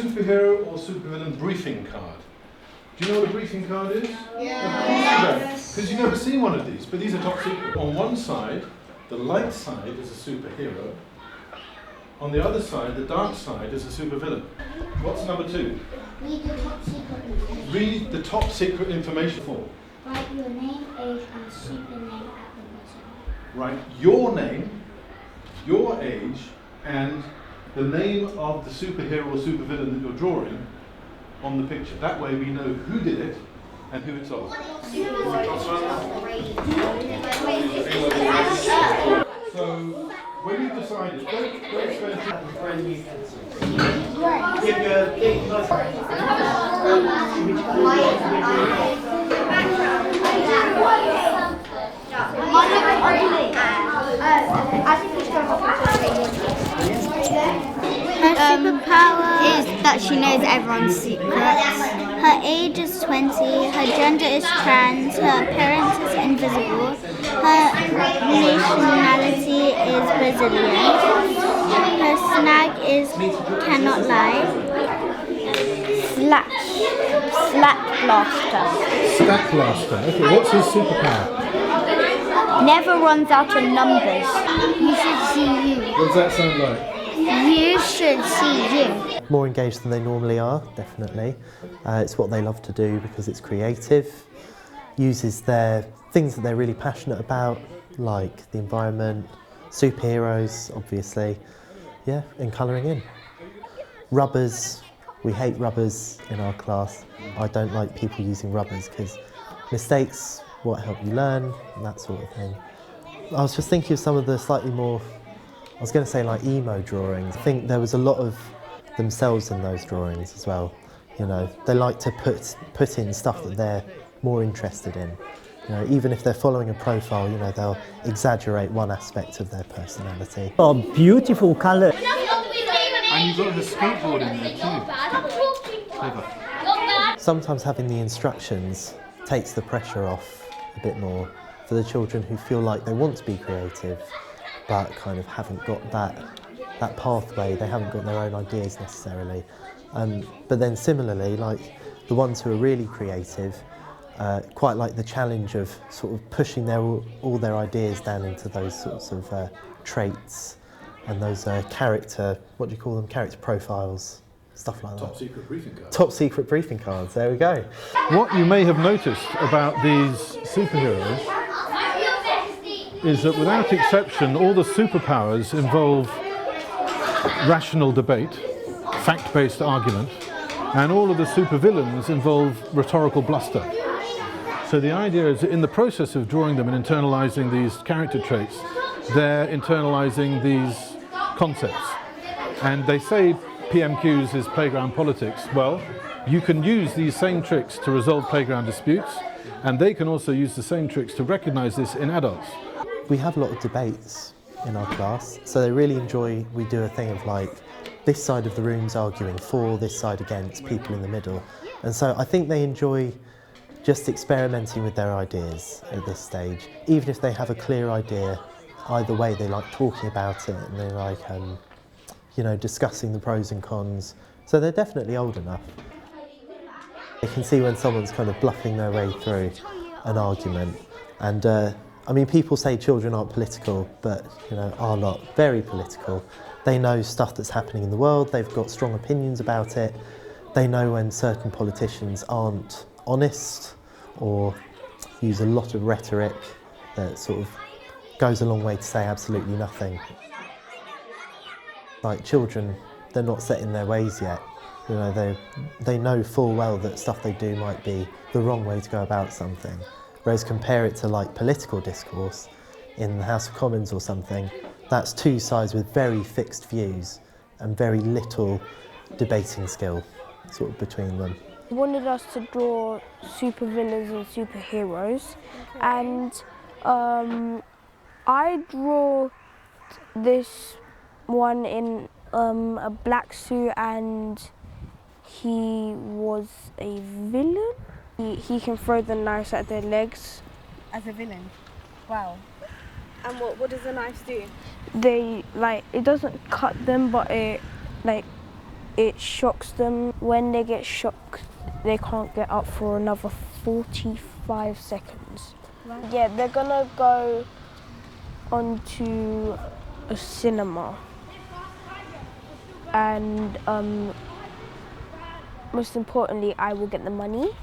superhero or supervillain briefing card. Do you know what a briefing card is? Yes. Because you've never seen one of these, but these are top secret. On one side, the light side is a superhero. On the other side, the dark side, is a supervillain. What's number 2? Read the top secret information. Read the top secret information for. Write your name, age, and super name at the bottom. Write your name, your age, and the name of the superhero or supervillain that you're drawing on the picture. That way we know who did it and who it's of. So, when you've decided, don't spend time with brand new pencils. Give your big Her superpower is that she knows everyone's secrets. Her age is 20, her gender is trans, her appearance is invisible, her nationality is Brazilian, her snag is cannot lie, slack blaster. Stack blaster. Okay, what's his superpower? Never runs out of numbers. You should see you. What does that sound like? You should see you. More engaged than they normally are, definitely. It's what they love to do because it's creative, uses their things that they're really passionate about, like the environment, superheroes, obviously, yeah, and colouring in. Rubbers, we hate rubbers in our class. I don't like people using rubbers because mistakes, what help you learn, and that sort of thing. I was just thinking of some of the slightly more, I was going to say like emo drawings. I think there was a lot of themselves in those drawings as well. You know, they like to put in stuff that they're more interested in. You know, even if they're following a profile, you know, they'll exaggerate one aspect of their personality. Oh, beautiful colour. And you've got the skateboard in there too. Clever. Sometimes having the instructions takes the pressure off a bit more for the children who feel like they want to be creative but kind of haven't got that pathway, they haven't got their own ideas necessarily. But then similarly, like the ones who are really creative, quite like the challenge of sort of pushing all their ideas down into those sorts of traits and those character, what do you call them, character profiles, stuff like that. Top secret briefing cards. Top secret briefing cards, there we go. What you may have noticed about these superheroes is that without exception, all the superpowers involve rational debate, fact-based argument, and all of the supervillains involve rhetorical bluster. So the idea is that in the process of drawing them and internalising these character traits, they're internalising these concepts. And they say PMQs is playground politics. Well, you can use these same tricks to resolve playground disputes, and they can also use the same tricks to recognise this in adults. We have a lot of debates in our class, so they really enjoy, we do a thing of like, this side of the room's arguing for, this side against, people in the middle. And so I think they enjoy just experimenting with their ideas at this stage. Even if they have a clear idea, either way they like talking about it and they like, you know, discussing the pros and cons. So they're definitely old enough. You can see when someone's kind of bluffing their way through an argument. And I mean, people say children aren't political, but you know, are not very political. They know stuff that's happening in the world, they've got strong opinions about it. They know when certain politicians aren't honest or use a lot of rhetoric that sort of goes a long way to say absolutely nothing. Like children, they're not set in their ways yet. You know, they know full well that stuff they do might be the wrong way to go about something. Whereas compare it to like political discourse in the House of Commons or something, that's two sides with very fixed views and very little debating skill sort of between them. They wanted us to draw supervillains and superheroes, and I drew this one in a black suit and he was a villain. He can throw the knives at their legs. As a villain? Wow. And what does the knives do? They, like, it doesn't cut them, but it, like, it shocks them. When they get shocked, they can't get up for another 45 seconds. Right. Yeah, they're gonna go onto a cinema, and most importantly, I will get the money.